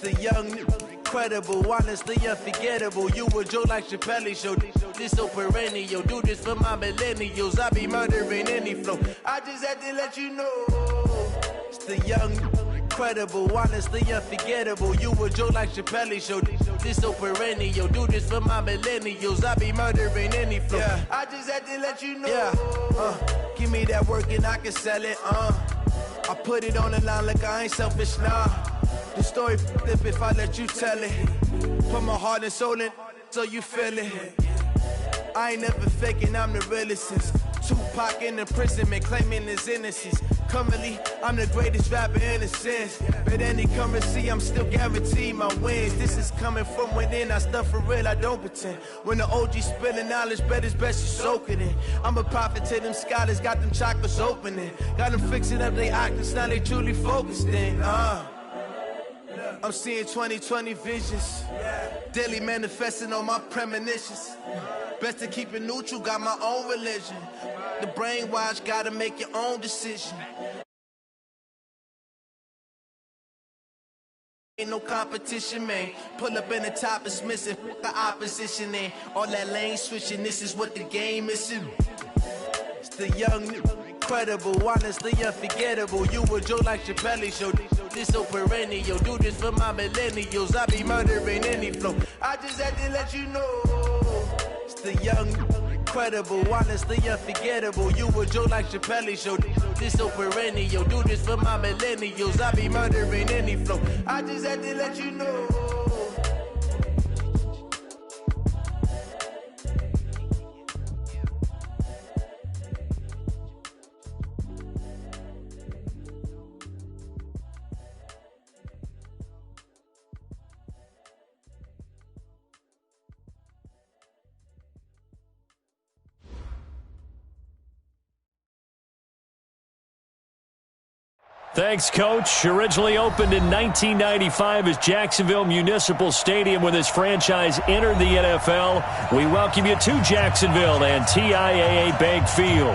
The young, incredible, honestly unforgettable. You a joke like Chappelle Show. This so perennial. Do this for my millennials. I be murdering any flow. I just had to let you know. It's the young, incredible, honestly unforgettable. You a joke like Chappelle Show. This so perennial. Do this for my millennials. I be murdering any flow. Yeah. I just had to let you know. Yeah. Give me that work and I can sell it. I put it on the line like I ain't selfish, nah. The story flip if I let you tell it. Put my heart and soul in so you feel it. I ain't never faking, I'm the realest since Tupac in imprisonment, claiming his innocence. Currently, I'm the greatest rapper in a sense. But any currency, I'm still guaranteed my wins. This is coming from within, I stuff for real, I don't pretend. When the OG spilling knowledge, bet it's best you soak it in. I'm a prophet to them scholars, got them chakras opening. Got them fixing up their octaves, now they truly focused in. I'm seeing 2020 visions, daily manifesting on my premonitions. Best to keep it neutral, got my own religion. The brainwash, gotta make your own decision. Ain't no competition, man. Pull up in the top, it's missing the opposition, and all that lane switching, this is what the game is. It's the young, incredible, honestly unforgettable. You a joke like Chappelle Show. This so perennial. Do this for my millennials. I be murdering any flow. I just had to let you know. It's the young, incredible, honestly unforgettable. You a joke like Chappelle Show. This so perennial. Do this for my millennials. I be murdering any flow. I just had to let you know. Thanks, Coach. Originally opened in 1995 as Jacksonville Municipal Stadium when this franchise entered the NFL. We welcome you to Jacksonville and TIAA Bank Field.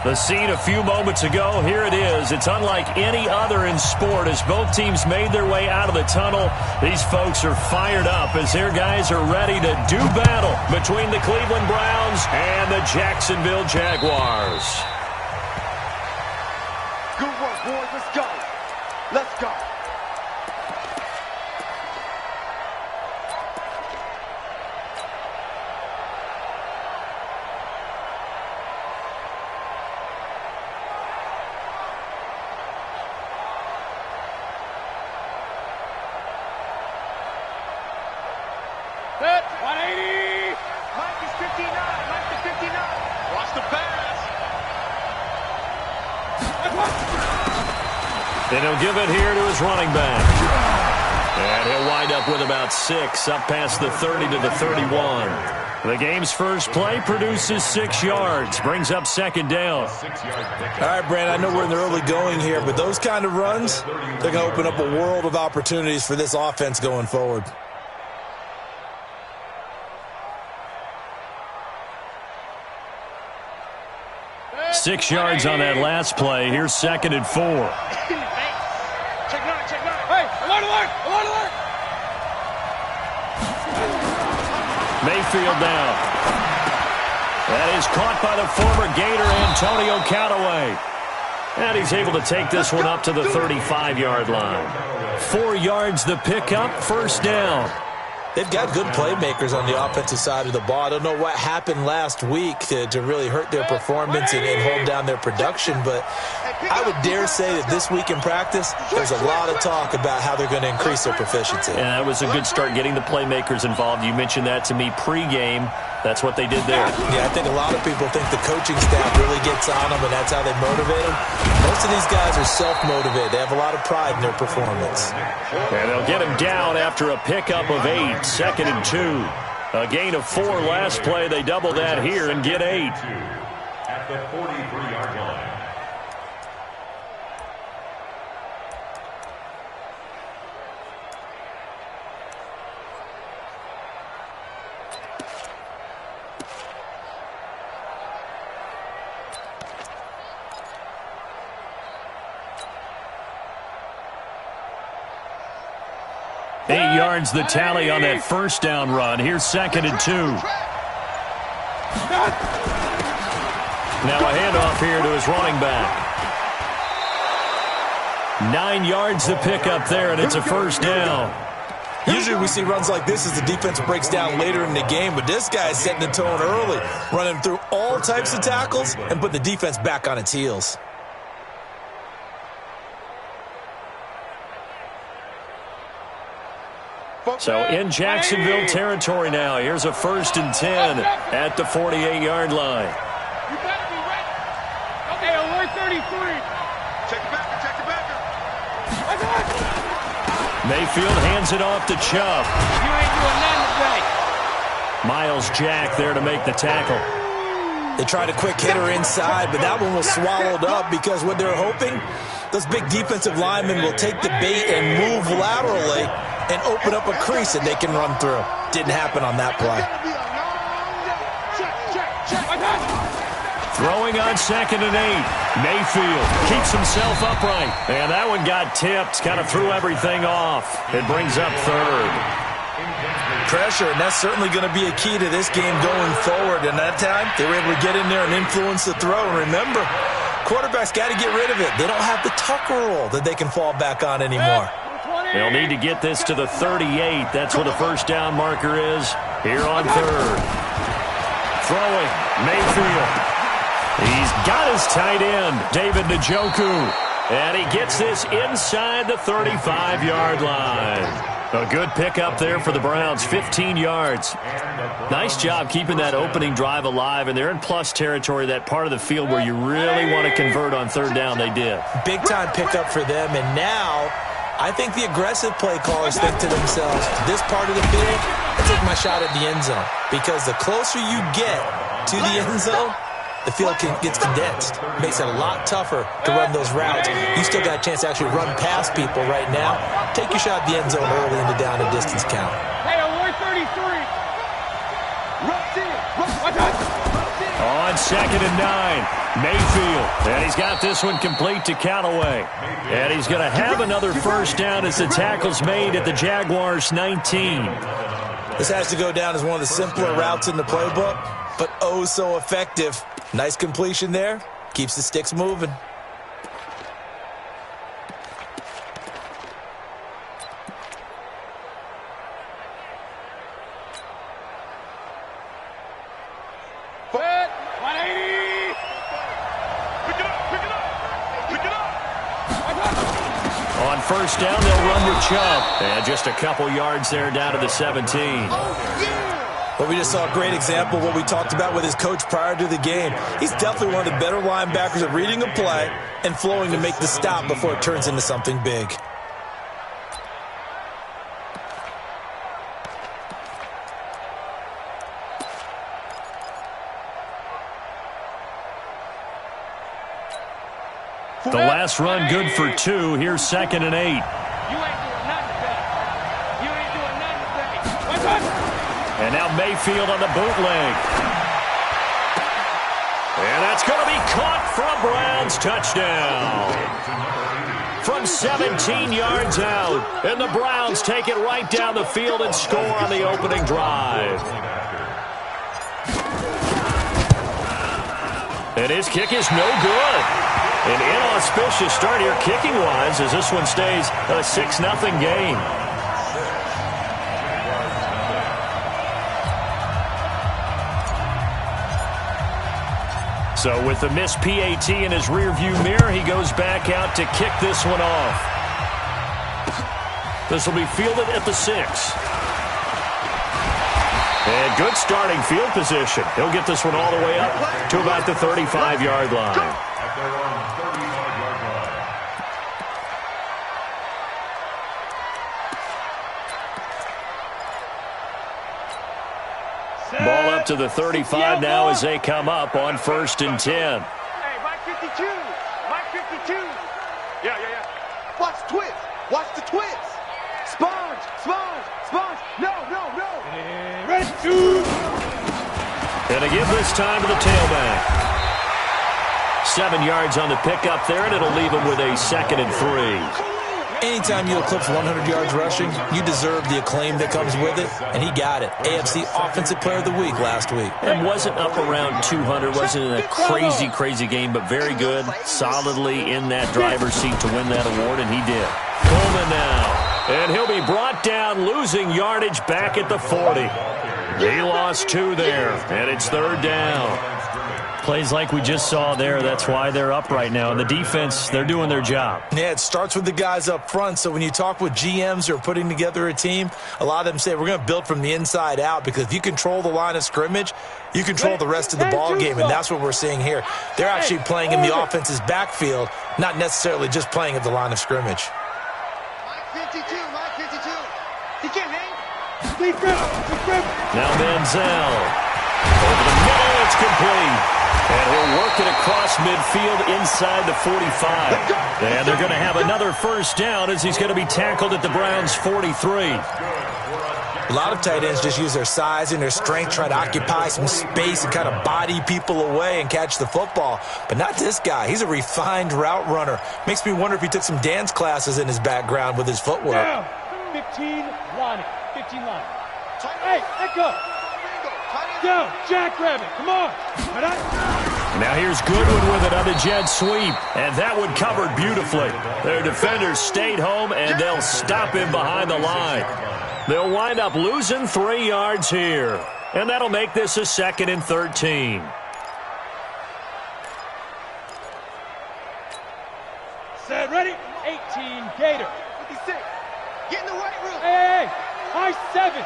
The scene a few moments ago, here it is. It's unlike any other in sport as both teams made their way out of the tunnel. These folks are fired up as their guys are ready to do battle between the Cleveland Browns and the Jacksonville Jaguars. Good work, boys. Let's go. Let's go. Set. 180. Mike is 59. Mike is 59. Watch the pass. And he'll give it here to his running back. And he'll wind up with about 6, up past the 30 to the 31. The game's first play produces 6 yards, brings up second down. All right, Brandon, I know we're in the early going here, but those kind of runs, they're going to open up a world of opportunities for this offense going forward. Six yards on that last play. Here's second and 4. Check 9, check 9. Hey, alert, alert, alert, alert. Mayfield down. That is caught by the former Gator Antonio Callaway. And he's able to take this one up to the 35-yard line. 4 yards the pickup, first down. They've got good playmakers on the offensive side of the ball. I don't know what happened last week to really hurt their performance and hold down their production, but I would dare say that this week in practice, there's a lot of talk about how they're going to increase their proficiency. And that was a good start getting the playmakers involved. You mentioned that to me pregame. That's what they did there. Yeah, I think a lot of people think the coaching staff really gets on them, and that's how they motivate them. Most of these guys are self-motivated. They have a lot of pride in their performance. And they'll get him down after a pickup of 8, second and 2. A gain of 4 last play. They double that here and get 8. At the 43-yard line. yards the tally on that first down run. Here's 2nd and 2. Now a handoff here to his running back. 9 yards to pick up there, and it's a first down. Usually we see runs like this as the defense breaks down later in the game, but this guy is setting the tone early, running through all types of tackles and putting the defense back on its heels. So in Jacksonville territory now. Here's a 1st and 10 at the 48-yard line. You better be ready. Okay, alert 33. Check it back. Mayfield hands it off to Chubb. You ain't doing nothing today. Miles Jack there to make the tackle. They tried a quick hitter inside, but that one was swallowed up because what they're hoping, those big defensive linemen will take the bait and move laterally and open up a crease that they can run through. Didn't happen on that play. Throwing on 2nd and 8. Mayfield keeps himself upright. And that one got tipped. Kind of threw everything off. It brings up 3rd. Pressure, and that's certainly going to be a key to this game going forward. And that time, they were able to get in there and influence the throw. And remember, quarterbacks got to get rid of it. They don't have the Tucker rule that they can fall back on anymore. They'll need to get this to the 38. That's what the first down marker is here on 3rd. Throwing, Mayfield. He's got his tight end, David Njoku. And he gets this inside the 35-yard line. A good pickup there for the Browns, 15 yards. Nice job keeping that opening drive alive, and they're in plus territory, that part of the field where you really want to convert on 3rd down. They did. Big-time pickup for them, and now I think the aggressive play callers think to themselves, this part of the field, I take my shot at the end zone. Because the closer you get to the end zone, the field gets condensed. Makes it a lot tougher to run those routes. You still got a chance to actually run past people right now. Take your shot at the end zone early in the down and distance count. Hey, alert 33. On 2nd and 9, Mayfield. And he's got this one complete to Callaway. And he's going to have another first down as the tackle's made at the Jaguars' 19. This has to go down as one of the simpler routes in the playbook, but oh so effective. Nice completion there. Keeps the sticks moving. Foot, 180. Pick it up. On first down, they'll run with Chubb. And just a couple yards there down to the 17. But we just saw a great example of what we talked about with his coach prior to the game. He's definitely one of the better linebackers at reading a play and flowing to make the stop before it turns into something big. The last run good for 2. Here's 2nd and 8. And now Mayfield on the bootleg. And that's going to be caught for a Browns touchdown. From 17 yards out. And the Browns take it right down the field and score on the opening drive. And his kick is no good. An inauspicious start here kicking-wise as this one stays a 6-0 game. So with the missed PAT in his rearview mirror, he goes back out to kick this one off. This will be fielded at the 6. And good starting field position. He'll get this one all the way up to about the 35-yard line. Ball up to the 35 now as they come up on 1st and 10. Hey, Mike 52. Mike 52. Yeah. Watch the twist. Watch the twist. Sponge. No. Ready. And they give this time to the tailback. 7 yards on the pickup there, and it'll leave him with a 2nd and 3. Anytime you eclipse 100 yards rushing, you deserve the acclaim that comes with it, and he got it. AFC Offensive Player of the Week last week. And wasn't up around 200, wasn't in a crazy game, but very good, solidly in that driver's seat to win that award, and he did. Coleman now, and he'll be brought down, losing yardage back at the 40. He lost 2 there, and it's 3rd down. Plays like we just saw there, that's why they're up right now. And the defense, they're doing their job. Yeah, it starts with the guys up front. So when you talk with GMs who are putting together a team, a lot of them say we're going to build from the inside out, because if you control the line of scrimmage, you control the rest of the ball game, and that's what we're seeing here. They're actually playing in the offense's backfield, not necessarily just playing at the line of scrimmage. Mike 52. He can't hang. Now Manziel. Over the middle, it's complete. And he'll work it across midfield inside the 45. And they're going to have another first down as he's going to be tackled at the Browns' 43. A lot of tight ends just use their size and their strength, try to occupy some space and kind of body people away and catch the football. But not this guy. He's a refined route runner. Makes me wonder if he took some dance classes in his background with his footwork. Down. 15 line. Hey, let go. Down, jackrabbit, come on. Now here's Goodwin with it on the jet sweep, and that one covered beautifully. Their defenders stayed home, and they'll stop him behind the line. They'll wind up losing 3 yards here, and that'll make this a 2nd and 13. Set, ready? 18, Gator. 56. Get in the weight room. Hey, high 7.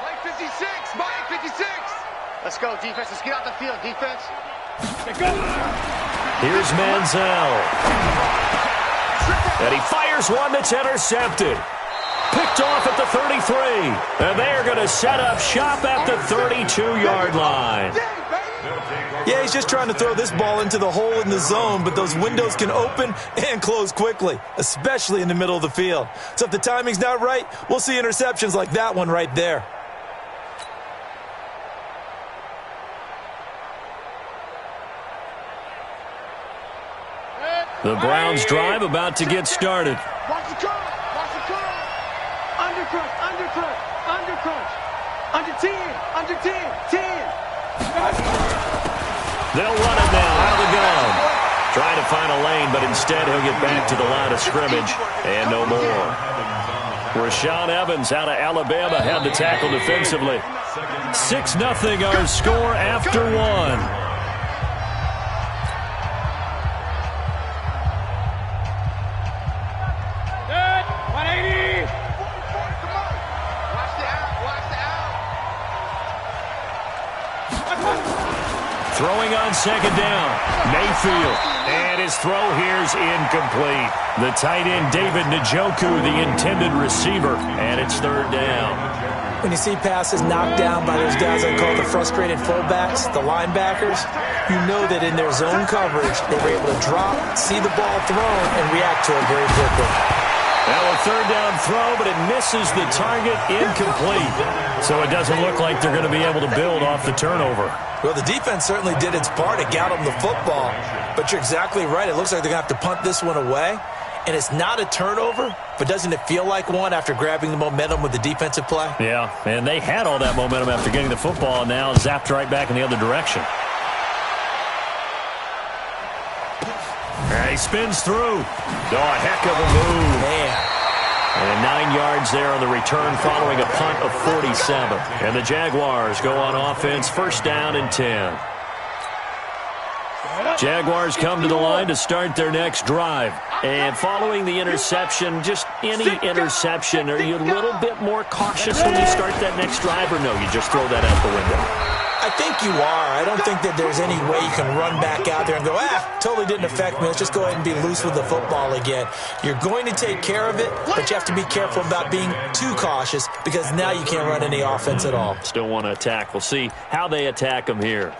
Mike 56. Mike 56. Let's go, defense. Let's get out the field, defense. Let's go. Here's Manziel. And he fires one that's intercepted. Picked off at the 33. And they're going to set up shop at the 32-yard line. Yeah, he's just trying to throw this ball into the hole in the zone, but those windows can open and close quickly, especially in the middle of the field. So if the timing's not right, we'll see interceptions like that one right there. The Browns drive about to get started. Watch the curl. Watch the curl. Undercrunch. Under 10. 10. They'll run it now out of the gun. Trying to find a lane, but instead he'll get back to the line of scrimmage and no more. Rashaan Evans out of Alabama had the tackle defensively. 6-0 our score after 1. Throwing on 2nd down, Mayfield, and his throw here's incomplete. The tight end, David Njoku, the intended receiver, and it's 3rd down. When you see passes knocked down by those guys I call the frustrated fullbacks, the linebackers, you know that in their zone coverage, they were able to drop, see the ball thrown, and react to it very quickly. Now a 3rd down throw, but it misses the target, incomplete. So it doesn't look like they're going to be able to build off the turnover. Well, the defense certainly did its part to get them the football, but you're exactly right. It looks like they're going to have to punt this one away, and it's not a turnover, but doesn't it feel like one after grabbing the momentum with the defensive play? Yeah, and they had all that momentum after getting the football, and now zapped right back in the other direction. He spins through. Oh, a heck of a move. Man. And 9 yards there on the return following a punt of 47. And the Jaguars go on offense, 1st down and 10. Jaguars come to the line to start their next drive. And following the interception, just any interception, are you a little bit more cautious when you start that next drive, or no, you just throw that out the window? I think you are. I don't think that there's any way you can run back out there and go, totally didn't affect me. Let's just go ahead and be loose with the football again. You're going to take care of it, but you have to be careful about being too cautious because now you can't run any offense at all. Still want to attack. We'll see how they attack them here.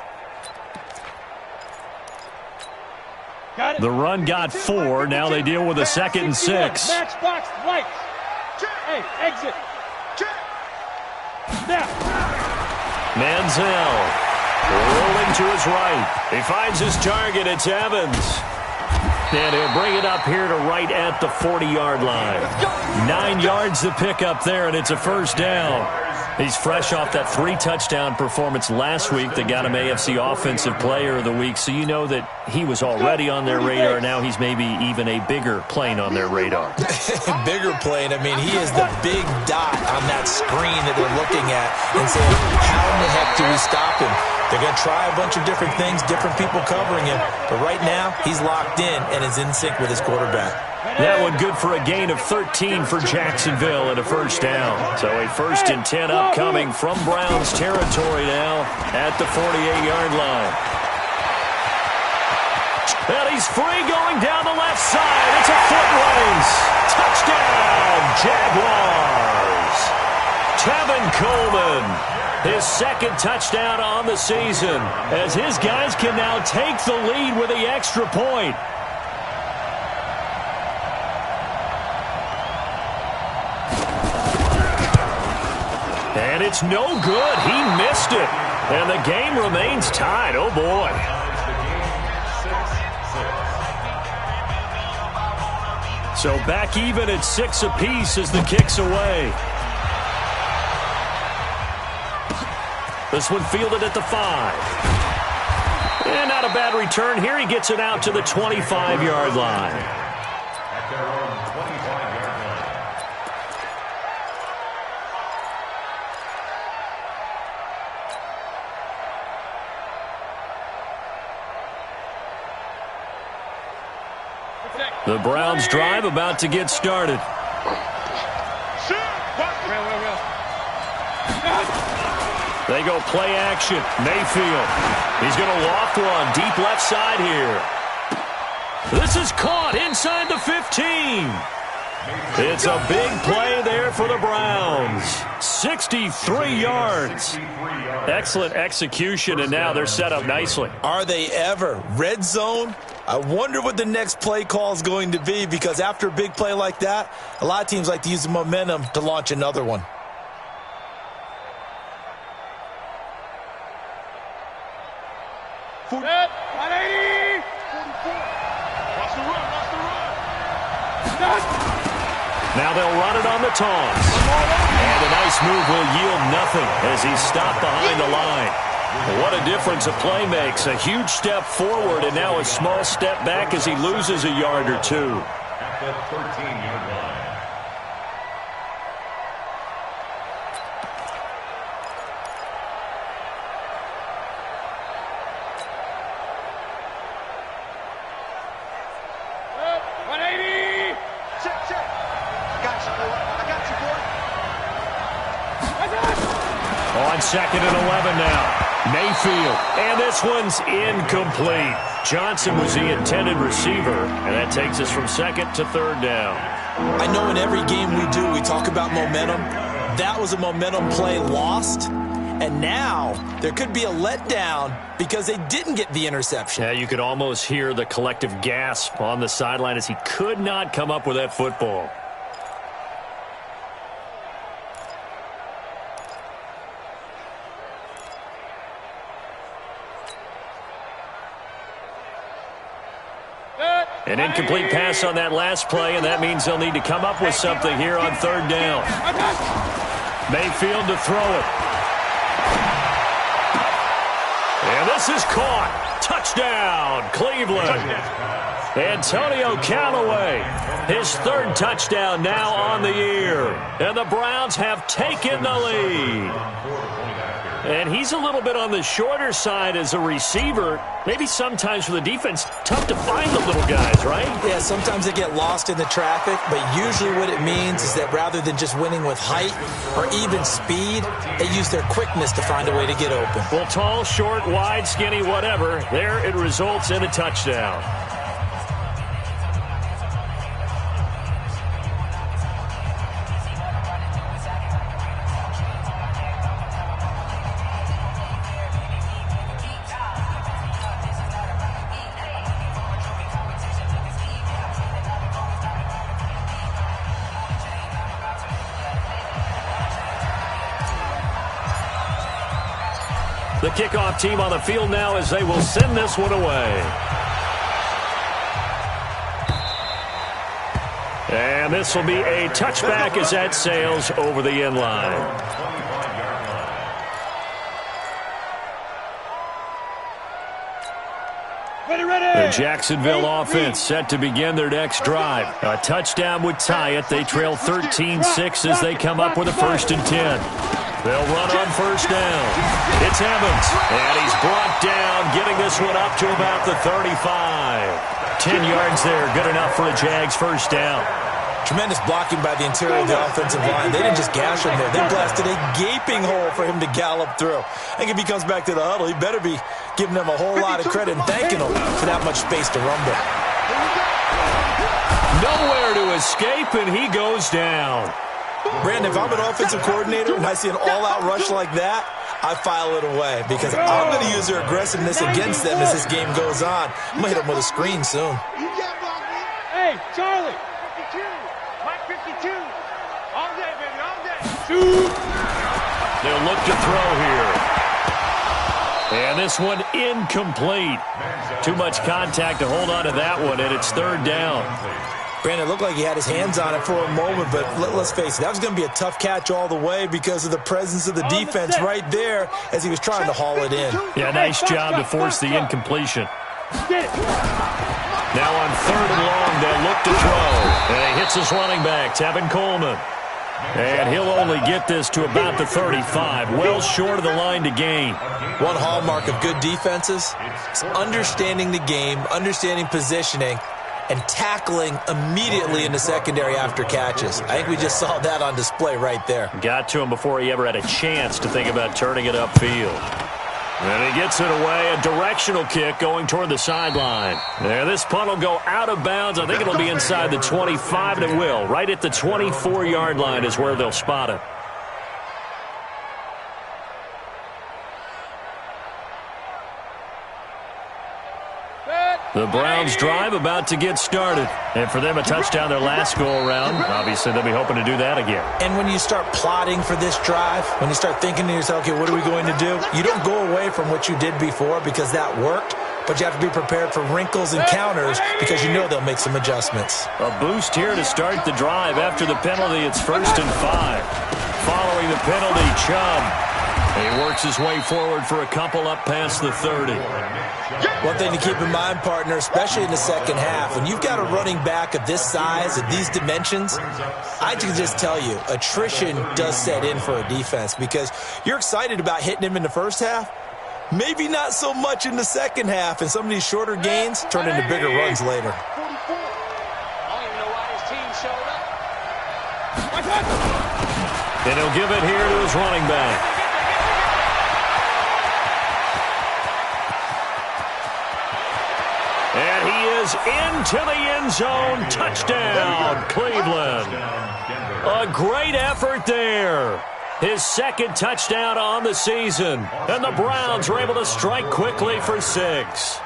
The run got 4. Now they deal with a 2nd and 6. Matchbox right. Hey, exit. Now. Manziel rolling to his right. He finds his target. It's Evans. And he'll bring it up here to right at the 40-yard line. 9 yards to pick up there, and it's a first down. He's fresh off that 3-touchdown performance last week that got him AFC Offensive Player of the Week, so you know that he was already on their radar. Now he's maybe even a bigger plane on their radar. Bigger plane. I mean, he is the big dot on that screen that they're looking at and saying, how in the heck do we stop him? They're going to try a bunch of different things, different people covering him, but right now he's locked in and is in sync with his quarterback. That one good for a gain of 13 for Jacksonville and a first down. So a 1st and 10 upcoming from Browns territory now at the 48-yard line. And he's free going down the left side. It's a foot race. Touchdown, Jaguars. Tevin Coleman, his 2nd touchdown on the season, as his guys can now take the lead with the extra point. And it's no good. He missed it. And the game remains tied. Oh, boy. So back even at 6 apiece as the kick's away. This one fielded at the 5. And not a bad return here. He gets it out to the 25-yard line. At their own 25-yard line. The Browns drive about to get started. They go play action. Mayfield. He's going to loft one deep left side here. This is caught inside the 15. It's a big play there for the Browns. 63 yards. Excellent execution, and now they're set up nicely. Are they ever? Red zone? I wonder what the next play call is going to be, because after a big play like that, a lot of teams like to use the momentum to launch another one. Set, 180. 44. Watch the run, watch the run. Now they'll run it on the taunts. And a nice move will yield nothing as he's stopped behind the line. What a difference a play makes. A huge step forward and now a small step back as he loses a yard or two. At the 13-yard line. On 2nd and 11 now. Mayfield. And this one's incomplete. Johnson was the intended receiver, and that takes us from 2nd to 3rd down. I know in every game we do, we talk about momentum. That was a momentum play lost. And now there could be a letdown because they didn't get the interception. Yeah, you could almost hear the collective gasp on the sideline as he could not come up with that football. An incomplete pass on that last play, and that means they'll need to come up with something here on 3rd down. Mayfield to throw it. And this is caught. Touchdown, Cleveland. Antonio Callaway, his 3rd touchdown now on the year. And the Browns have taken the lead. And he's a little bit on the shorter side as a receiver. Maybe sometimes for the defense, tough to find the little guys, right? Yeah, sometimes they get lost in the traffic, but usually what it means is that rather than just winning with height or even speed, they use their quickness to find a way to get open. Well, tall, short, wide, skinny, whatever, there it results in a touchdown. The kickoff team on the field now as they will send this one away. And this will be a touchback as that sails over the end line. The Jacksonville offense set to begin their next drive. A touchdown would tie it. They trail 13-6 as they come up with a 1st and 10. They'll run on 1st down. It's Evans, and he's brought down, getting this one up to about the 35. 10 yards there, good enough for a Jags 1st down. Tremendous blocking by the interior of the offensive line. They didn't just gash him there. They blasted a gaping hole for him to gallop through. I think if he comes back to the huddle, he better be giving them a whole lot of credit and thanking them for that much space to rumble. Nowhere to escape, and he goes down. Brandon, if I'm an offensive coordinator and I see an all-out rush like that, I file it away because I'm going to use their aggressiveness against them as this game goes on. I'm going to hit them with a screen soon. Hey, Charlie. Mike 52. All day, baby, all day. Shoot. They'll look to throw here. And this one incomplete. Too much contact to hold on to that one, and it's 3rd down. Brandon, it looked like he had his hands on it for a moment, but let's face it, that was going to be a tough catch all the way because of the presence of the defense right there as he was trying to haul it in. Yeah, nice job to force the incompletion. Now on 3rd and long, they'll look to throw. And he hits his running back, Tevin Coleman. And he'll only get this to about the 35, well short of the line to gain. One hallmark of good defenses is understanding the game, understanding positioning, and tackling immediately in the secondary after catches. I think we just saw that on display right there. Got to him before he ever had a chance to think about turning it upfield. And he gets it away, a directional kick going toward the sideline. There, this punt will go out of bounds. I think it'll be inside the 25, and it will. Right at the 24-yard line is where they'll spot it. The Browns drive about to get started. And for them, a touchdown their last go-around. Obviously, they'll be hoping to do that again. And when you start plotting for this drive, when you start thinking to yourself, okay, what are we going to do? You don't go away from what you did before because that worked, but you have to be prepared for wrinkles and counters because you know they'll make some adjustments. A boost here to start the drive. After the penalty, it's 1st and 5. Following the penalty, Chubb. He works his way forward for a couple up past the 30. One thing to keep in mind, partner, especially in the second half, when you've got a running back of this size, of these dimensions, I can just tell you, attrition does set in for a defense because you're excited about hitting him in the first half, maybe not so much in the second half, and some of these shorter gains turn into bigger runs later. And he'll give it here to his running back. And he is into the end zone. Touchdown, Cleveland. A great effort there. His 2nd touchdown on the season. And the Browns were able to strike quickly for 6.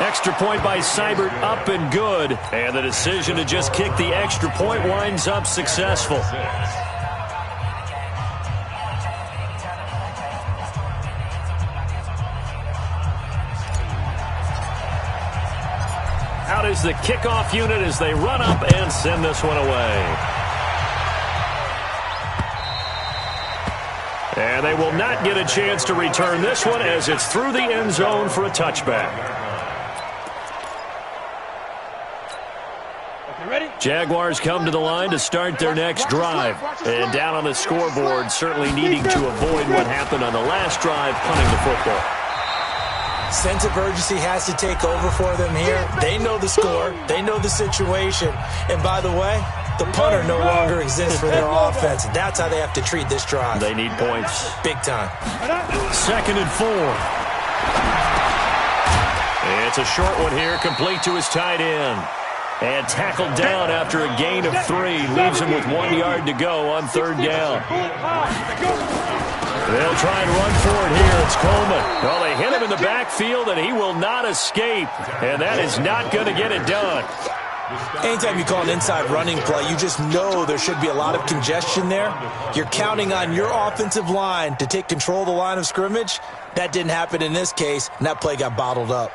Extra point by Seibert, up and good. And the decision to just kick the extra point winds up successful. Out is the kickoff unit as they run up and send this one away. And they will not get a chance to return this one as it's through the end zone for a touchback. Jaguars come to the line to start their next drive. And down on the scoreboard, certainly needing to avoid what happened on the last drive, punting the football. Sense of urgency has to take over for them here. They know the score. They know the situation. And by the way, the punter no longer exists for their offense. That's how they have to treat this drive. They need points. Big time. 2nd and 4. It's a short one here, complete to his tight end. And tackled down after a gain of 3. Leaves him with 1 yard to go on 3rd down. They'll try and run for it here. It's Coleman. Well, they hit him in the backfield, and he will not escape. And that is not going to get it done. Anytime you call an inside running play, you just know there should be a lot of congestion there. You're counting on your offensive line to take control of the line of scrimmage. That didn't happen in this case, and that play got bottled up.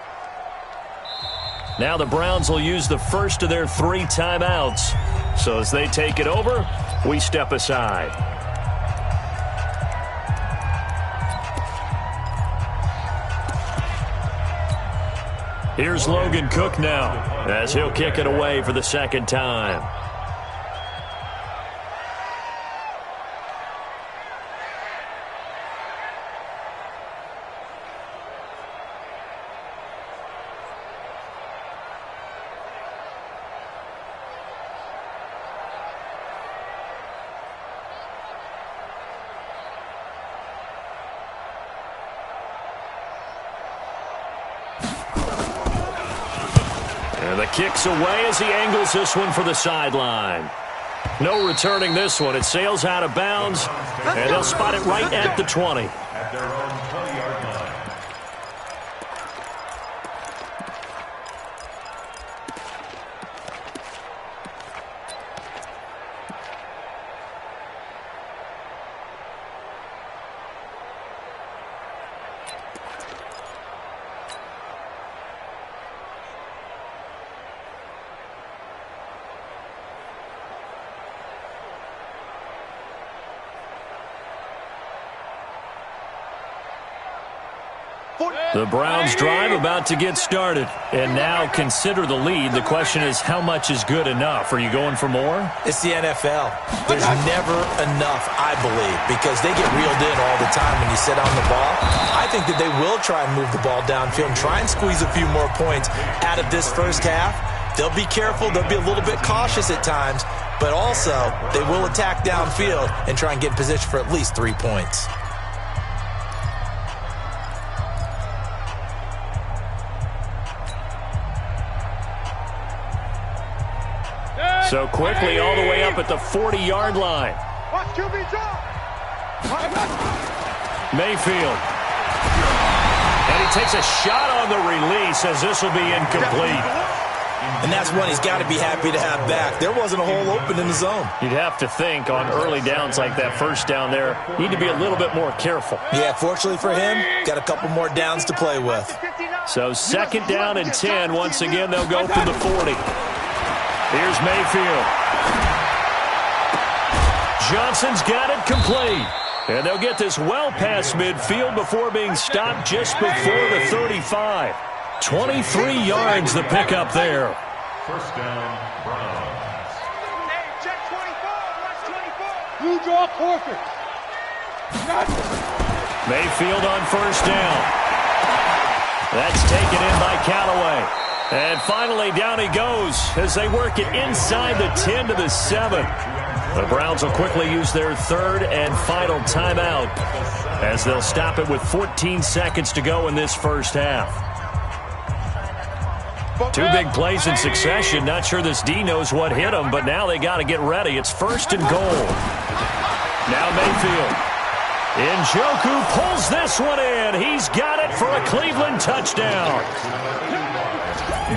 Now the Browns will use the first of their 3 timeouts. So as they take it over, we step aside. Here's Logan Cook now, as he'll kick it away for the second time. And the kick's away as he angles this one for the sideline. No returning this one. It sails out of bounds, and they'll spot it right at the 20. At their own 20-yard line. The Browns drive about to get started. And now consider the lead. The question is, how much is good enough? Are you going for more? It's the NFL. There's never enough, I believe, because they get reeled in all the time when you sit on the ball. I think that they will try and move the ball downfield and try and squeeze a few more points out of this first half. They'll be careful. They'll be a little bit cautious at times, but also they will attack downfield and try and get in position for at least 3 points. So quickly all the way up at the 40-yard line. Mayfield. And he takes a shot on the release as this will be incomplete. And that's one he's got to be happy to have back. There wasn't a hole open in the zone. You'd have to think on early downs like that first down there, you need to be a little bit more careful. Yeah, fortunately for him, got a couple more downs to play with. So second down and 10. Once again, they'll go from the 40. Here's Mayfield. Johnson's got it complete. And they'll get this well past midfield before being stopped just before the 35. 23 yards the pickup there. First down, Browns. Hey, check 24. Watch 24. You draw quarter. Mayfield on first down. That's taken in by Callaway. And finally, down he goes as they work it inside the 10 to the 7. The Browns will quickly use their third and final timeout as they'll stop it with 14 seconds to go in this first half. 2 big plays in succession. Not sure this D knows what hit him, but now they got to get ready. It's first and goal. Now Mayfield. Njoku pulls this one in. He's got it for a Cleveland touchdown.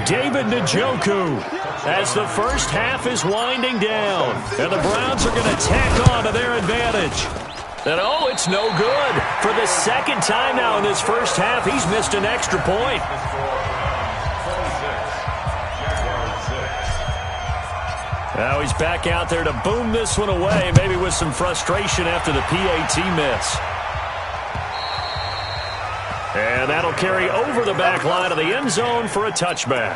David Njoku as the first half is winding down. And the Browns are going to tack on to their advantage. And oh, it's no good. For the second time now in this first half, he's missed an extra point. Now he's back out there to boom this one away, maybe with some frustration after the PAT miss. And that'll carry over the back line of the end zone for a touchback.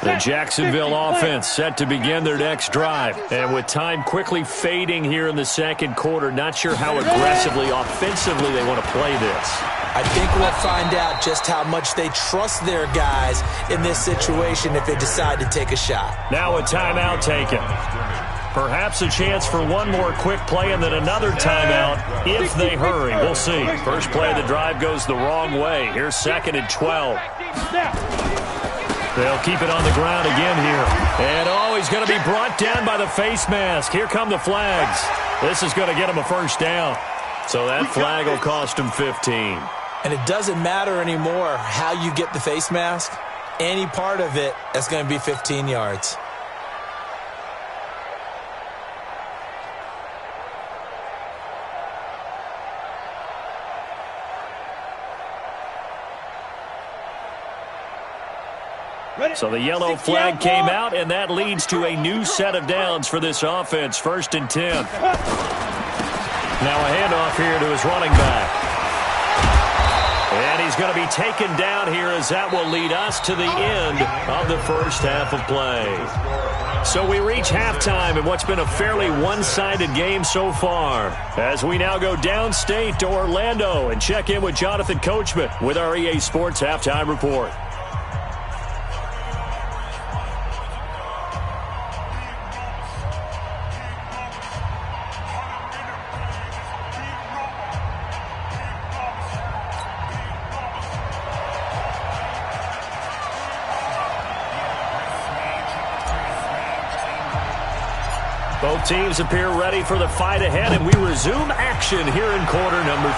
The Jacksonville offense set to begin their next drive. And with time quickly fading here in the second quarter, not sure how aggressively, offensively they want to play this. I think we'll find out just how much they trust their guys in this situation if they decide to take a shot. Now a timeout taken. Perhaps a chance for one more quick play and then another timeout if they hurry. We'll see. First play of the drive goes the wrong way. Here's second and 12. They'll keep it on the ground again here. And oh, he's going to be brought down by the face mask. Here come the flags. This is going to get him a first down. So that flag will cost him 15. And it doesn't matter anymore how you get the face mask. any part of it, that's going to be 15 yards. So the yellow flag came out, and that leads to a new set of downs for this offense. 1st and 10. Now a handoff here to his running back. And he's going to be taken down here as that will lead us to the end of the first half of play. So we reach halftime in what's been a fairly one-sided game so far, as we now go downstate to Orlando and check in with Jonathan Coachman with our EA Sports Halftime Report. Both teams appear ready for the fight ahead, and we resume action here in quarter number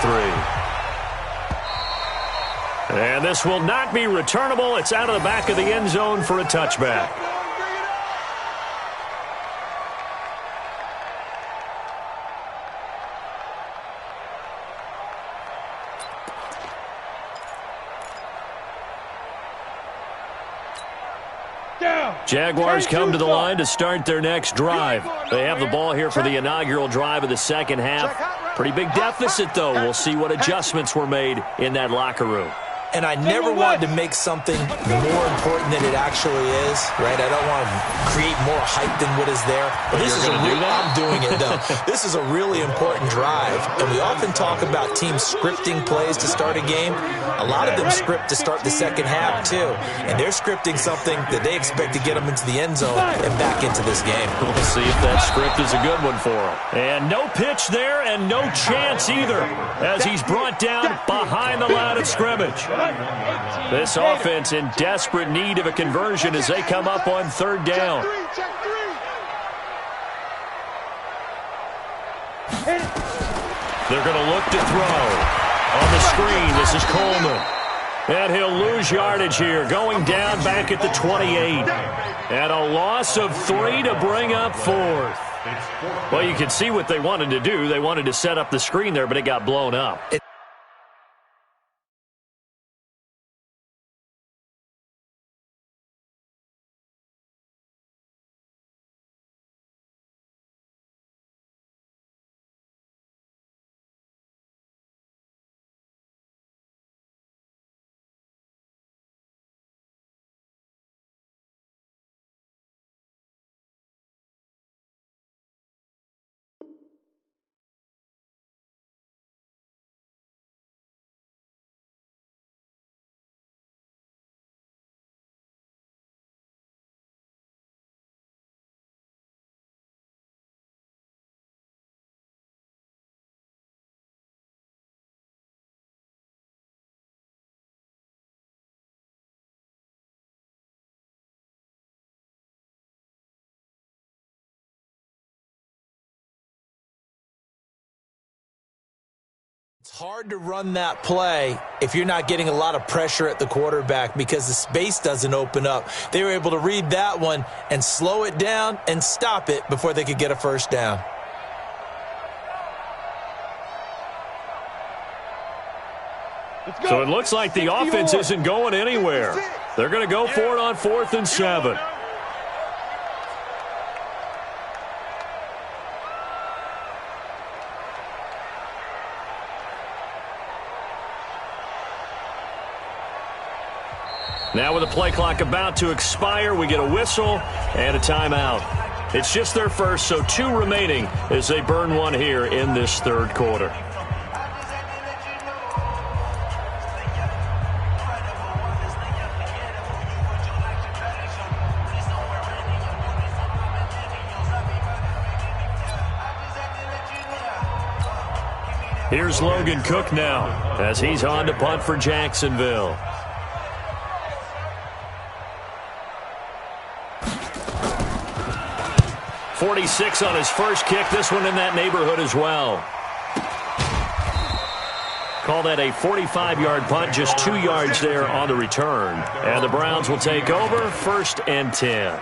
3. And this will not be returnable. It's out of the back of the end zone for a touchback. Jaguars come to the line to start their next drive. They have the ball here for the inaugural drive of the second half. Pretty big deficit, though. We'll see what adjustments were made in that locker room. And I never wanted to make something more important than it actually is, right? I don't want to create more hype than what is there. But this is I'm doing it, though. This is a really important drive. And we often talk about teams scripting plays to start a game. A lot of them script to start the second half, too. And they're scripting something that they expect to get them into the end zone and back into this game. We'll see if that script is a good one for them. And no pitch there and no chance either as he's brought down behind the line of scrimmage. This offense in desperate need of a conversion as they come up on 3rd down. They're going to look to throw. On the screen, this is Coleman. And he'll lose yardage here, going down back at the 28. And a loss of 3 to bring up 4th. Well, you can see what they wanted to do. They wanted to set up the screen there, but it got blown up. It's hard to run that play if you're not getting a lot of pressure at the quarterback because the space doesn't open up. They were able to read that one and slow it down and stop it before they could get a first down. So it looks like the offense isn't going anywhere. They're going to go for it on 4th and 7. Now with the play clock about to expire, we get a whistle and a timeout. It's just their first, so 2 remaining as they burn one here in this 3rd quarter. Here's Logan Cook now as he's on to punt for Jacksonville. .46 on his first kick. This one in that neighborhood as well. Call that a 45-yard punt, just 2 yards there on the return. And the Browns will take over, 1st and 10.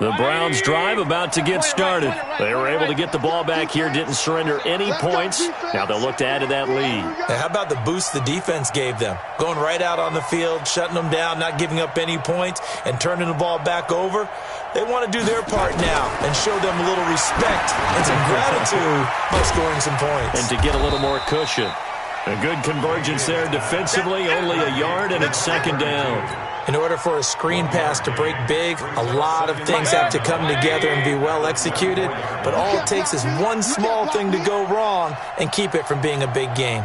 The Browns drive about to get started. They were able to get the ball back here, didn't surrender any points. Now they'll look to add to that lead. Now, how about the boost the defense gave them? Going right out on the field, shutting them down, not giving up any points, and turning the ball back over. They want to do their part now and show them a little respect and some gratitude by scoring some points. And to get a little more cushion. A good convergence there defensively, only a yard, and it's 2nd down. In order for a screen pass to break big, a lot of things have to come together and be well executed, but all it takes is one small thing to go wrong and keep it from being a big game.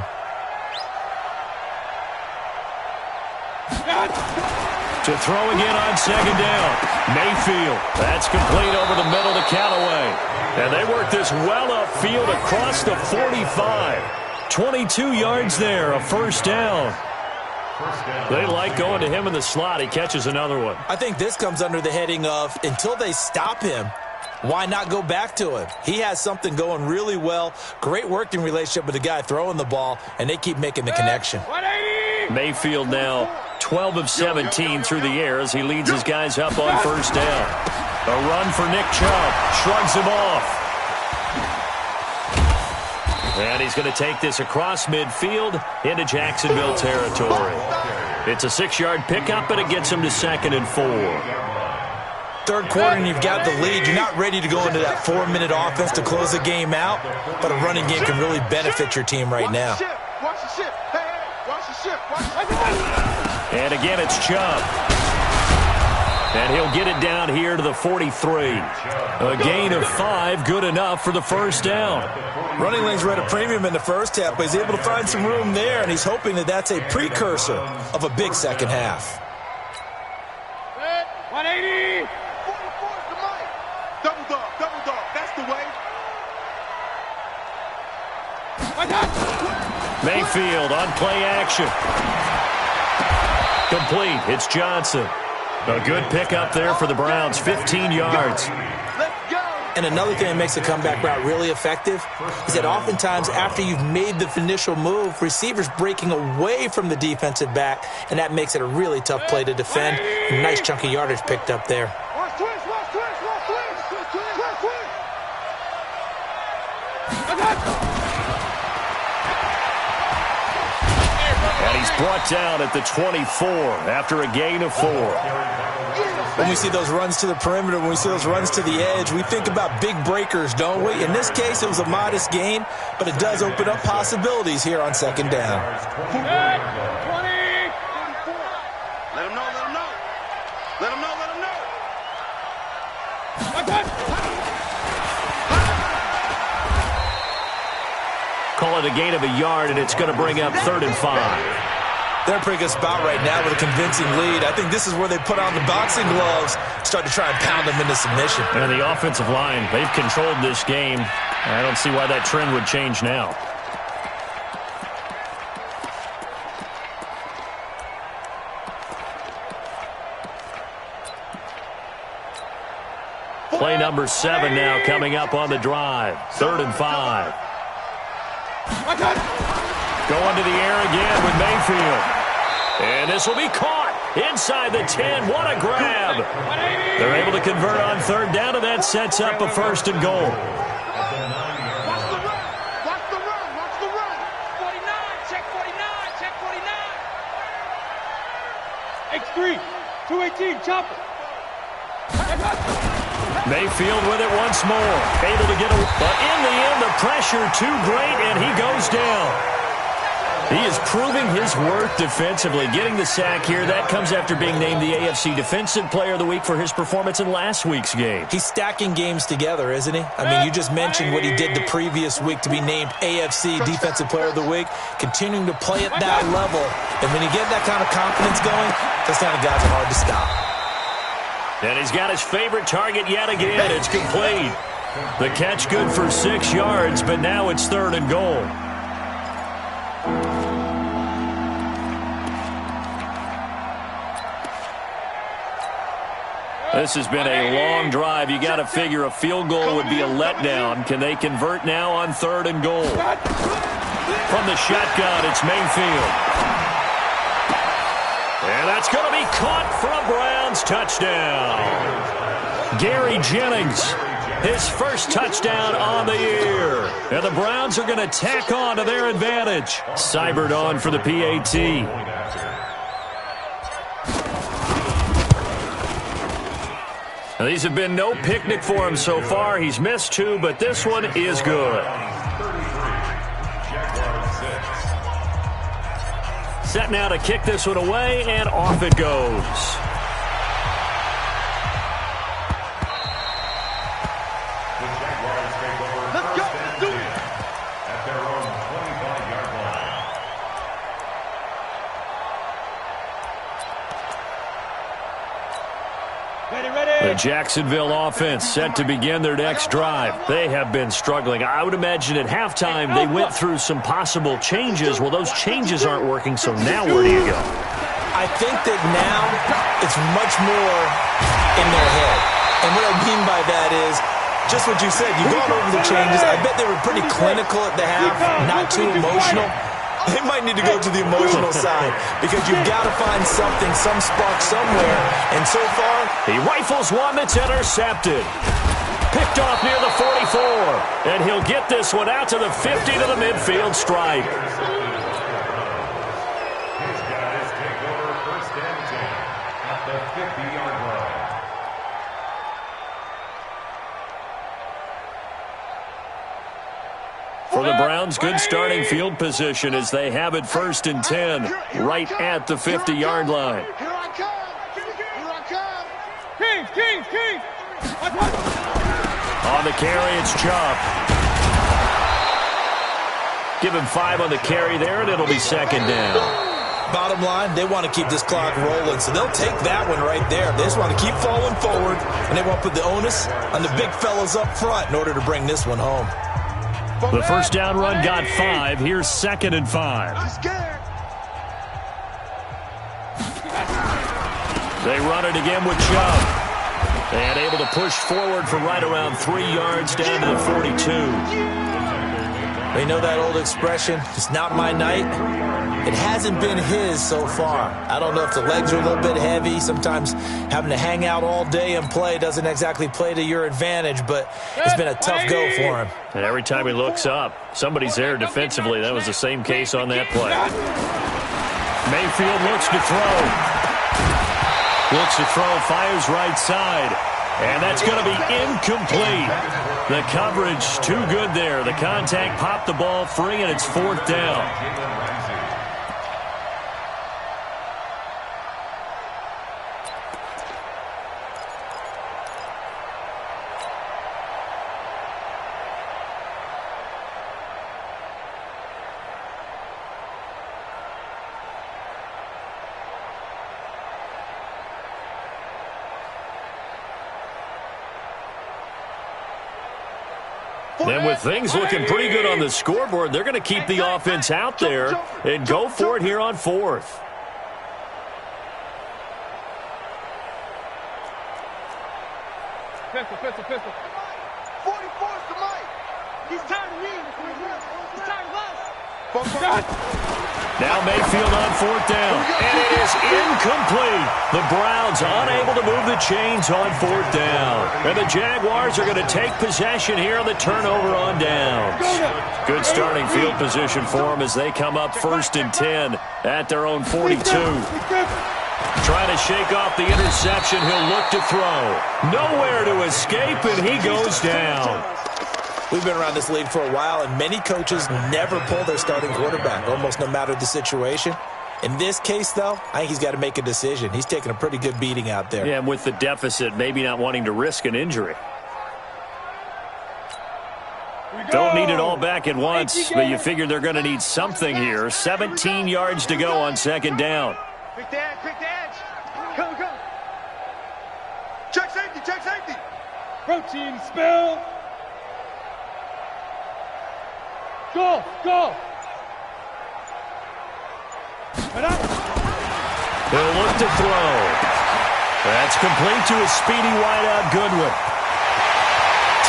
To throw again on 2nd down. Mayfield. That's complete over the middle to Callaway. And they work this well upfield across the 45. 22 yards there, a 1st down. They like going to him in the slot. He catches another one. I think this comes under the heading of, until they stop him, why not go back to him? He has something going really well. Great working relationship with the guy throwing the ball, and they keep making the connection. Mayfield now 12 of 17 through the air as he leads his guys up on 1st down. A run for Nick Chubb. Shrugs him off. And he's going to take this across midfield into Jacksonville territory. It's a 6-yard pickup, and it gets him to 2nd and 4. 3rd quarter, and you've got the lead. You're not ready to go into that 4-minute offense to close the game out, but a running game can really benefit your team right now. Watch the ship. Hey, watch the ship. Watch the ship. And again, it's Chubb. And he'll get it down here to the 43. A gain of 5, good enough for the 1st down. Running lanes were at a premium in the first half, but he's able to find some room there, and he's hoping that that's a precursor of a big second half. 180. 44 is the money. Double dog. That's the way. Mayfield on play action. Complete. It's Johnson. A good pickup there for the Browns, 15 yards. Let's go. And another thing that makes a comeback route really effective is that oftentimes after you've made the initial move, receivers breaking away from the defensive back, and that makes it a really tough play to defend. A nice chunk of yardage picked up there. Watch twist. And he's brought down at the 24 after a gain of 4. When we see those runs to the perimeter, when we see those runs to the edge, we think about big breakers, don't we? In this case, it was a modest gain, but it does open up possibilities here on 2nd down. 20. Let him know. Call it a gain of a yard, and it's going to bring up 3rd and 5. They're in a pretty good spot right now with a convincing lead. I think this is where they put on the boxing gloves, start to try and pound them into submission. And the offensive line, they've controlled this game. I don't see why that trend would change now. Play number 7 now coming up on the drive. 3rd and 5. Going to the air again with Mayfield. And this will be caught inside the 10. What a grab. They're able to convert on 3rd down, and that sets up a 1st and goal. Watch the run. 49. Check 49. X3. 218. Chopper. Mayfield with it once more. Able to get a... But in the end, the pressure too great, and he goes down. He is proving his worth defensively. Getting the sack here, that comes after being named the AFC Defensive Player of the Week for his performance in last week's game. He's stacking games together, isn't he? I mean, you just mentioned what he did the previous week to be named AFC Defensive Player of the Week. Continuing to play at that level. And when you get that kind of confidence going, those kind of guys are hard to stop. And he's got his favorite target yet again. It's complete. The catch good for 6 yards, but now it's 3rd and goal. This has been a long drive. You got to figure a field goal would be a letdown. Can they convert now on 3rd and goal? From the shotgun, it's Mayfield. And that's going to be caught for a Browns touchdown. Gary Jennings, his first touchdown on the year. And the Browns are going to tack on to their advantage. Seibert on for the PAT. Now, these have been no picnic for him so far. He's missed 2, but this one is good. Set now to kick this one away, and off it goes. Let's go. Let's do it. At their own 25-yard line. The Jacksonville offense set to begin their next drive. They have been struggling. I would imagine at halftime they went through some possible changes. Well, those changes aren't working, so now where do you go? I think that now it's much more in their head. And what I mean by that is just what you said. You've gone over the changes. I bet they were pretty clinical at the half, not too emotional. They might need to go to the emotional side because you've got to find something, some spark somewhere. And so far, he rifles one that's intercepted. Picked off near the 44. And he'll get this one out to the 50 to the midfield stripe. His guys take over 1st and 10 at the 50-yard line. For the Browns, good starting field position as they have it 1st and 10 right at the 50-yard line. Here I come. Here I come. King. On the carry, it's Chubb. Give him 5 on the carry there, and it'll be 2nd down. bottom line, they want to keep this clock rolling, so they'll take that one right there. They just want to keep falling forward, and they want to put the onus on the big fellas up front in order to bring this one home. The first down run got 5. Here's 2nd and 5. They run it again with Chubb. And able to push forward for right around 3 yards down to the 42. They know that old expression, it's not my night. It hasn't been his so far. I don't know if the legs are a little bit heavy. Sometimes having to hang out all day and play doesn't exactly play to your advantage, but it's been a tough go for him. And every time he looks up, somebody's there defensively. That was the same case on that play. Mayfield looks to throw. Looks to throw, fires right side. And that's going to be incomplete. The coverage too good there. The contact popped the ball free, and it's 4th down. And with things looking pretty good on the scoreboard, they're going to keep the offense out there and go for it here on 4th. Pistol. 44's the mic. He's tired of me. He's tired of us. Now Mayfield on 4th down, and it is incomplete. The Browns unable to move the chains on 4th down. And the Jaguars are going to take possession here on the turnover on downs. Good starting field position for them as they come up 1st and 10 at their own 42. Trying to shake off the interception, he'll look to throw. Nowhere to escape, and he goes down. We've been around this league for a while, and many coaches never pull their starting quarterback, almost no matter the situation. In this case, though, I think he's got to make a decision. He's taking a pretty good beating out there. Yeah, and with the deficit, maybe not wanting to risk an injury. Don't need it all back at once, but you figure they're going to need something here. 17 yards to go on 2nd down. Quick the edge. Go. Check safety. Protein spill. Go. He'll look to throw. That's complete to a speedy wideout Goodwin.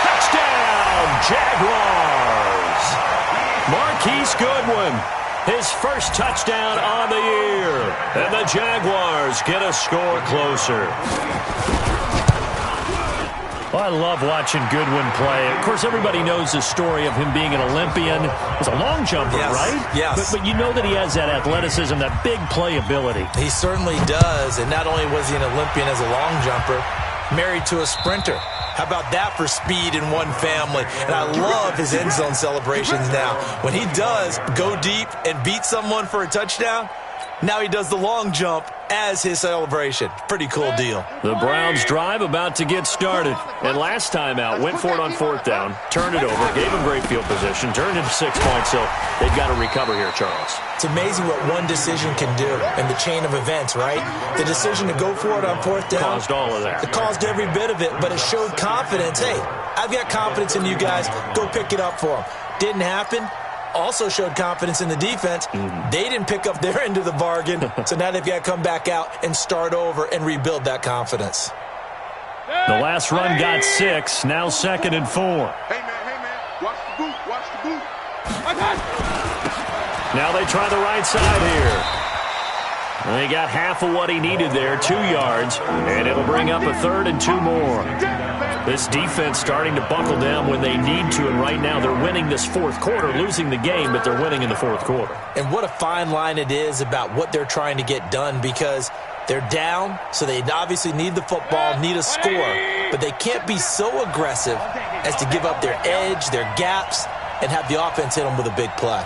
Touchdown, Jaguars! Marquise Goodwin, his first touchdown on the year. And the Jaguars get a score closer. Well, I love watching Goodwin play. Of course, everybody knows the story of him being an Olympian. He's a long jumper, yes, right? Yes. But you know that he has that athleticism, that big playability. He certainly does. And not only was he an Olympian as a long jumper, married to a sprinter. How about that for speed in one family? And I love his end zone celebrations now. When he does go deep and beat someone for a touchdown, now he does the long jump as his celebration. Pretty cool deal. The Browns drive about to get started. And last time out, went for it on fourth down, turned it over, gave him great field position, turned into 6 points, so they've got to recover here, Charles. It's amazing what one decision can do in the chain of events, right? The decision to go for it on fourth down caused all of that. It caused every bit of it, but it showed confidence. Hey, I've got confidence in you guys. Go pick it up for them. Didn't happen. Also showed confidence in the defense. They didn't pick up their end of the bargain, so now they've got to come back out and start over and rebuild that confidence. The last run got 6, now 2nd and 4. Hey, man, watch the boot, watch the boot. Now they try the right side here. They got half of what he needed there, 2 yards, and it'll bring up a 3rd and 2 more. This defense starting to buckle down when they need to, and right now they're winning this fourth quarter, losing the game, but they're winning in the fourth quarter. And what a fine line it is about what they're trying to get done, because they're down, so they obviously need the football, need a score, but they can't be so aggressive as to give up their edge, their gaps, and have the offense hit them with a big play.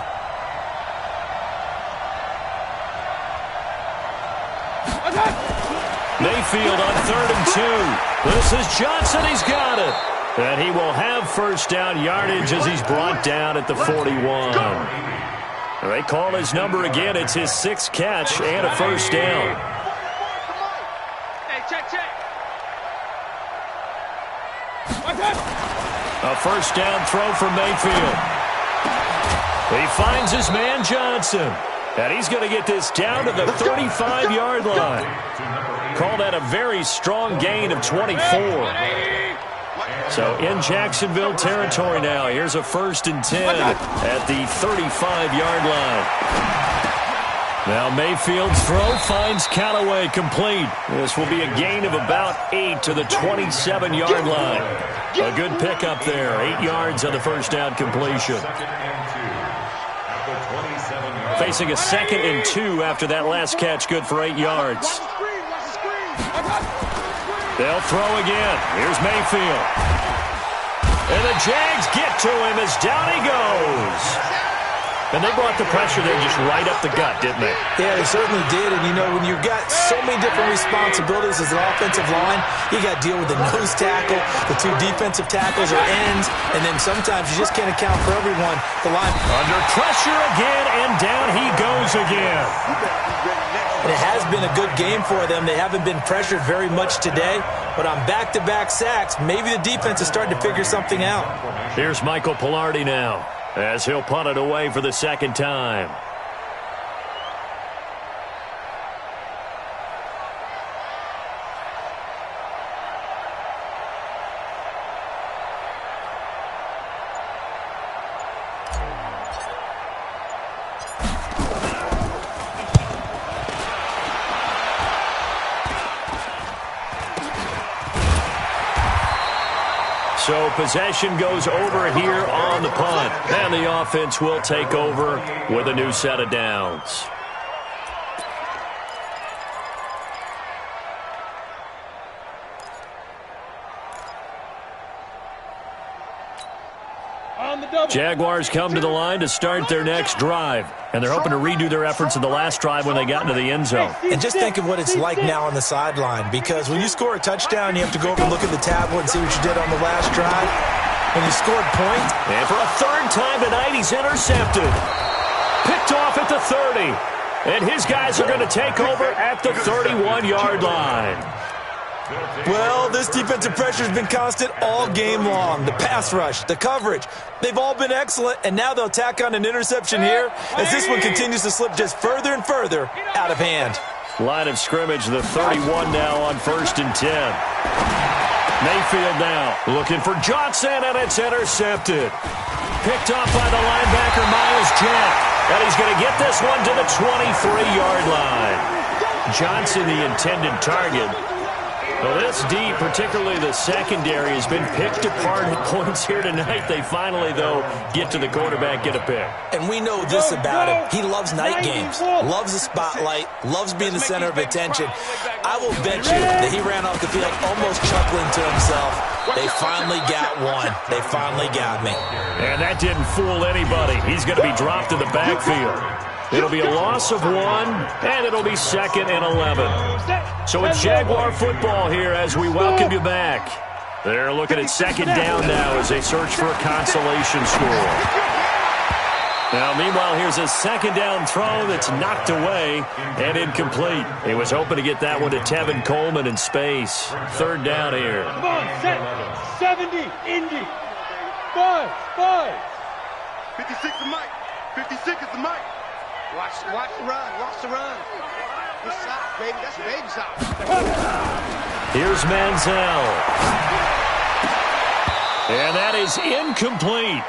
Mayfield on 3rd and 2. This is Johnson. He's got it. And he will have first down yardage as he's brought down at the 41. They call his number again. It's his 6th catch and a first down. Hey, check. A first down throw from Mayfield. He finds his man Johnson. And he's going to get this down to the 35-yard line. Call that a very strong gain of 24. So in Jacksonville territory now. Here's a 1st and 10 at the 35-yard line. Now Mayfield's throw finds Callaway complete. This will be a gain of about 8 to the 27-yard line. A good pickup there. 8 yards on the first down completion. Facing a 2nd and 2 after that last catch, good for 8 yards. They'll throw again. Here's Mayfield. And the Jags get to him as down he goes. And they brought the pressure there just right up the gut, didn't they? Yeah, they certainly did. And, you know, when you've got so many different responsibilities as an offensive line, you got to deal with the nose tackle, the 2 defensive tackles or ends, and then sometimes you just can't account for everyone. The line under pressure again, and down he goes again. And it has been a good game for them. They haven't been pressured very much today, but on back-to-back sacks, maybe the defense is starting to figure something out. Here's Michael Pilardi now, as he'll punt it away for the 2nd time. So possession goes over here on the punt. And the offense will take over with a new set of downs. Jaguars come to the line to start their next drive. And they're hoping to redo their efforts in the last drive when they got into the end zone. And just think of what it's like now on the sideline, because when you score a touchdown, you have to go over and look at the tablet and see what you did on the last drive. When you scored points. And for a 3rd time tonight, he's intercepted. Picked off at the 30. And his guys are going to take over at the 31-yard line. Well, this defensive pressure has been constant all game long. The pass rush, the coverage, they've all been excellent, and now they'll tack on an interception here as this one continues to slip just further and further out of hand. Line of scrimmage, the 31 now on 1st and 10. Mayfield now looking for Johnson, and it's intercepted. Picked off by the linebacker, Miles Jack. And he's going to get this one to the 23-yard line. Johnson, the intended target. Well, this D, particularly the secondary, has been picked apart at points here tonight. They finally, though, get to the quarterback, get a pick. And we know this about him. He loves night games, loves the spotlight, loves being the center of attention. I will bet you that he ran off the field almost chuckling to himself. They finally got one. They finally got me. And that didn't fool anybody. He's going to be dropped in the backfield. It'll be a loss of 1, and it'll be 2nd and 11. So it's Jaguar football here as we welcome you back. They're looking at 2nd down now as they search for a consolation score. Now, meanwhile, here's a 2nd down throw that's knocked away and incomplete. He was hoping to get that one to Tevin Coleman in space. 3rd down here. Come on, set. 70, Indy. 5. 56 is Mike. 56 is the Mike. Watch the run. Watch the run. Good stop, baby. That's a baby stop. Here's Manziel. And that is incomplete.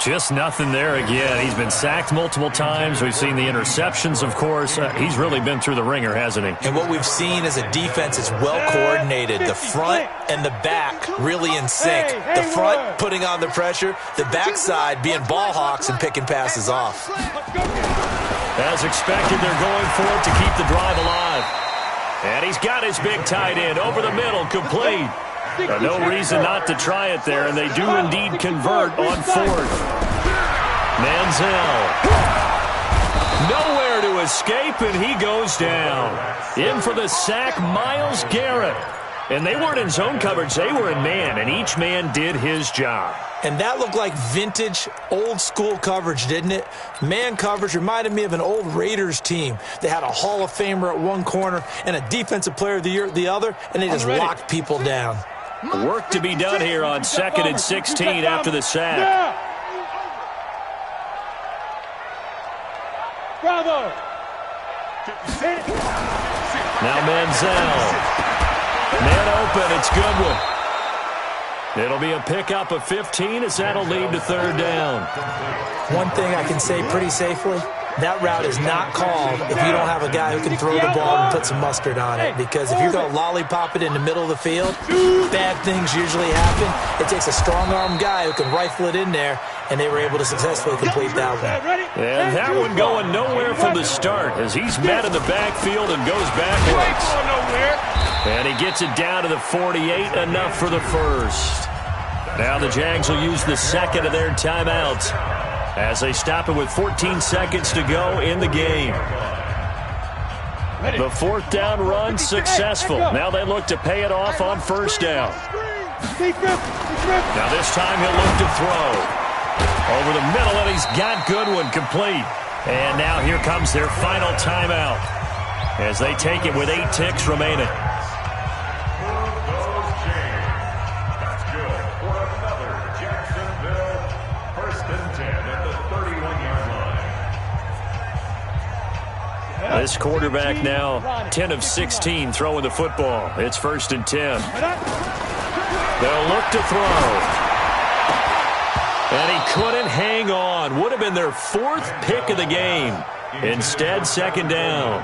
Just nothing there again. He's been sacked multiple times. We've seen the interceptions, of course. He's really been through the ringer, hasn't he? And what we've seen is a defense that's well coordinated. The front and the back really in sync. The front putting on the pressure. The backside being ball hawks and picking passes off. As expected, they're going for it to keep the drive alive. And he's got his big tight end over the middle, complete. No reason not to try it there, and they do indeed convert on 4th. Manziel. Nowhere to escape, and he goes down. In for the sack, Myles Garrett. And they weren't in zone coverage, they were in man, and each man did his job. And that looked like vintage, old-school coverage, didn't it? Man coverage reminded me of an old Raiders team. They had a Hall of Famer at one corner and a Defensive Player of the Year at the other, and they just locked people down. Work to be done here on 2nd and 16 after the sack. Bravo. Now Manziel. Man open, it's Goodwin. It'll be a pickup of 15 as that'll lead to 3rd down. One thing I can say pretty safely, that route is not called if you don't have a guy who can throw the ball and put some mustard on it. Because if you're going to lollipop it in the middle of the field, bad things usually happen. It takes a strong-armed guy who can rifle it in there, and they were able to successfully complete that one. And that one going nowhere from the start as he's met in the backfield and goes backwards. And he gets it down to the 48, enough for the 1st. Now the Jags will use the 2nd of their timeouts as they stop it with 14 seconds to go in the game. The 4th down run successful. Now they look to pay it off on 1st down. Now this time he'll look to throw. Over the middle, and he's got Goodwin complete. And now here comes their final timeout as they take it with 8 ticks remaining. This quarterback now 10 of 16 throwing the football. It's 1st and 10. They'll look to throw. And he couldn't hang on. Would have been their 4th pick of the game. Instead, 2nd down.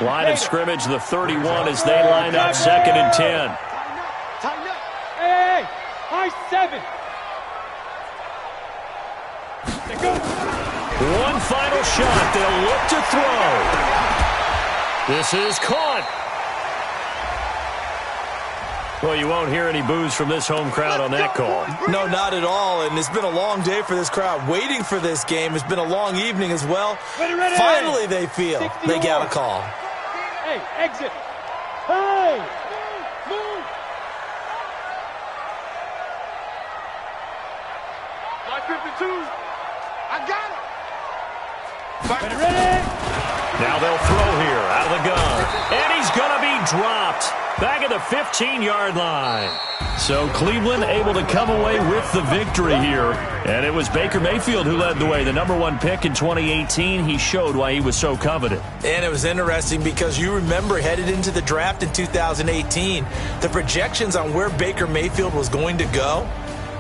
Line of scrimmage, the 31 as they line up 2nd and 10. Hey, high 7. One final shot. They'll look to throw. This is caught. Well, you won't hear any boos from this home crowd on that call. No, not at all, and it's been a long day for this crowd waiting for this game. It's been a long evening as well. Finally, they feel they got a call. Hey, exit. Hey, move. My 52. I got it. Now they'll throw here out of the gun. And he's going to be dropped. back at the 15-yard line. So Cleveland able to come away with the victory here. And it was Baker Mayfield who led the way. The number 1 pick in 2018. He showed why he was so coveted. And it was interesting because you remember headed into the draft in 2018, the projections on where Baker Mayfield was going to go,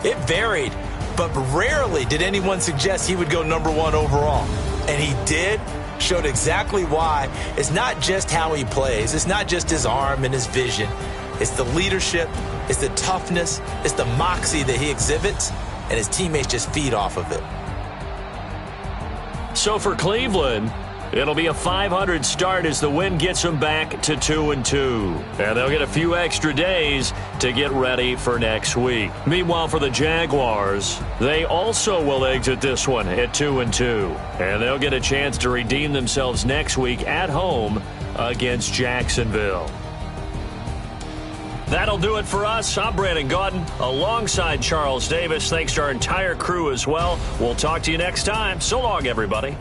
it varied. But rarely did anyone suggest he would go number 1 overall. And he did. Showed exactly why. It's not just how he plays. It's not just his arm and his vision. It's the leadership. It's the toughness. It's the moxie that he exhibits. And his teammates just feed off of it. So for Cleveland, it'll be a 500 start as the win gets them back to 2-2. And they'll get a few extra days to get ready for next week. Meanwhile, for the Jaguars, they also will exit this one at 2-2. And they'll get a chance to redeem themselves next week at home against Jacksonville. That'll do it for us. I'm Brandon Gaudin alongside Charles Davis. Thanks to our entire crew as well. We'll talk to you next time. So long, everybody.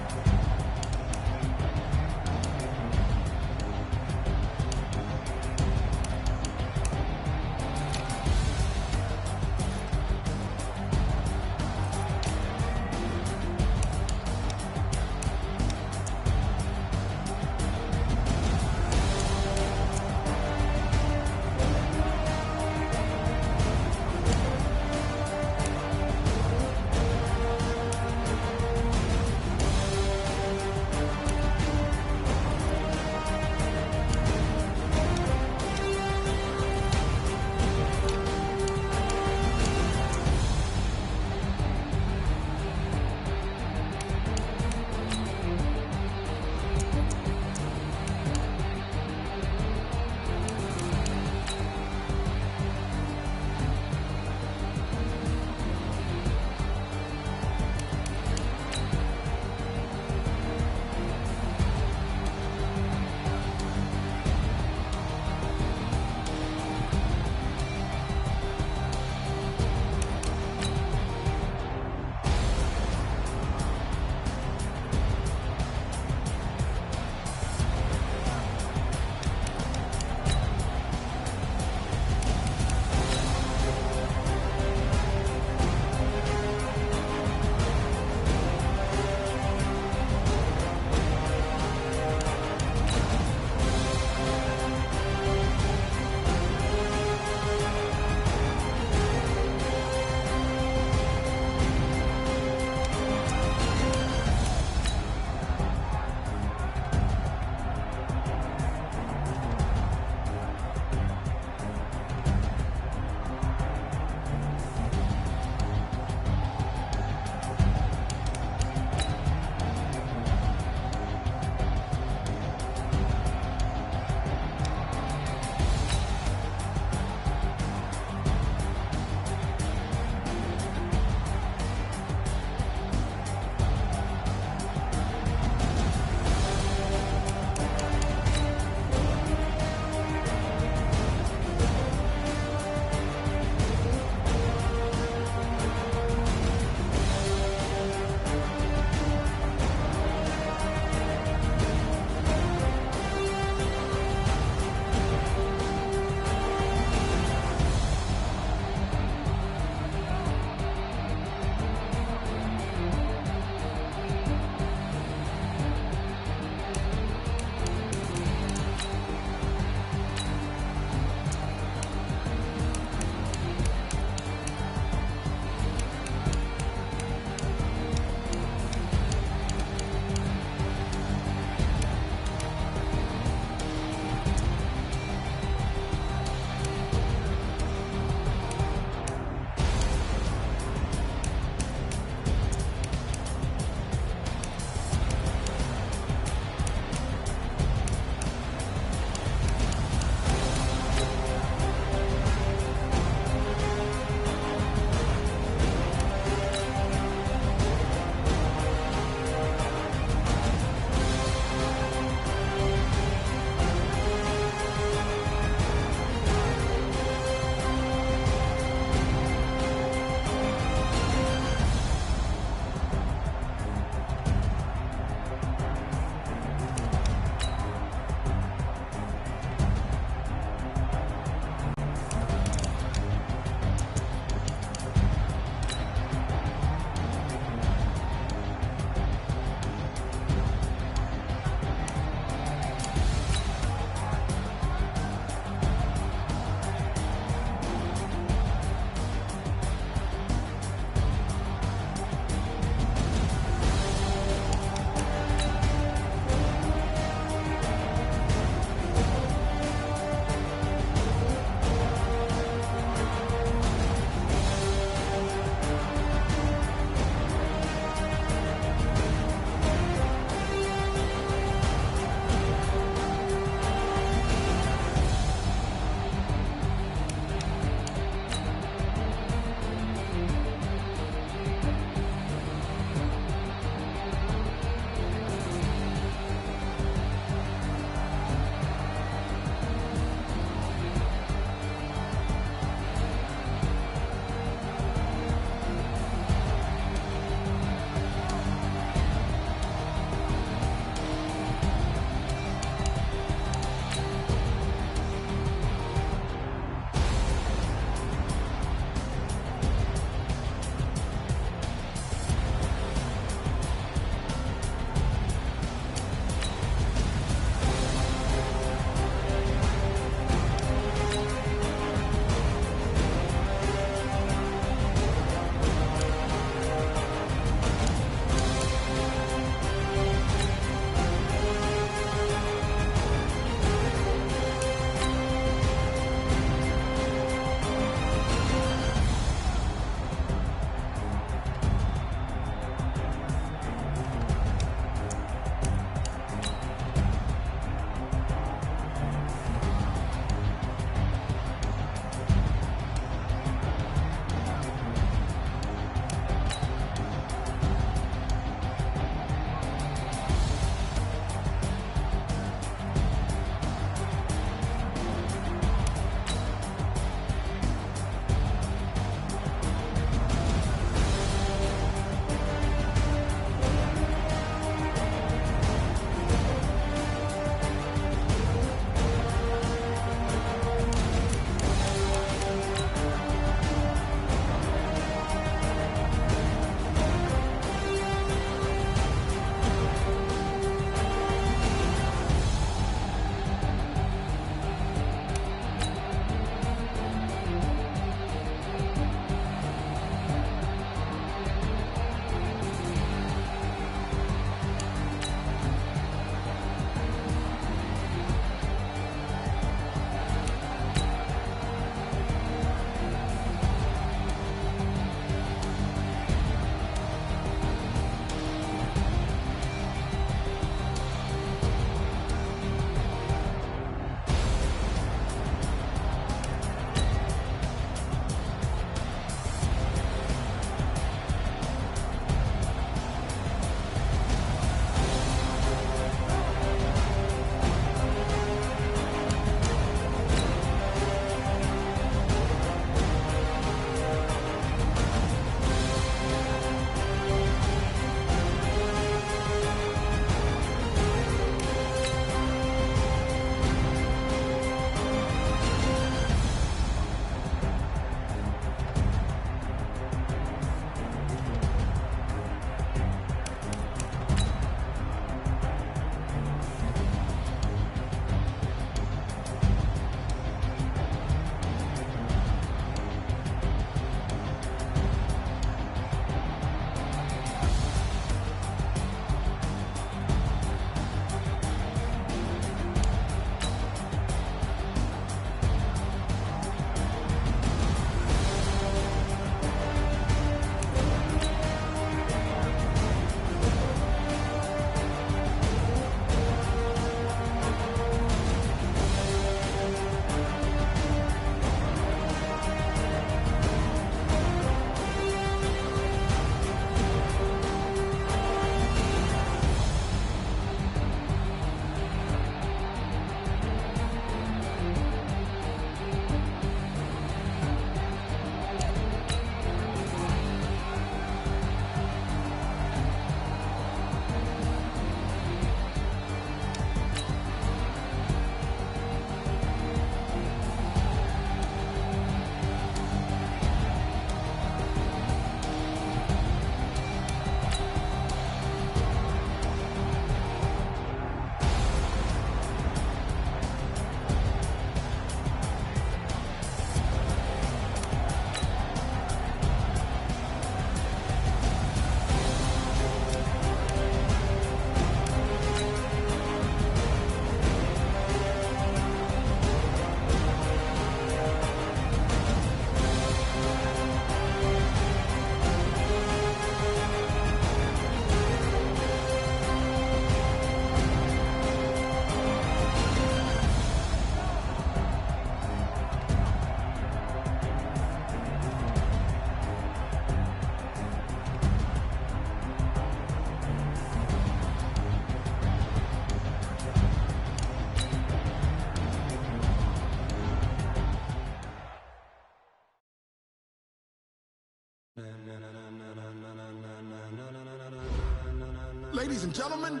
Ladies and gentlemen.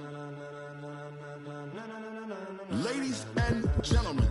Ladies and gentlemen.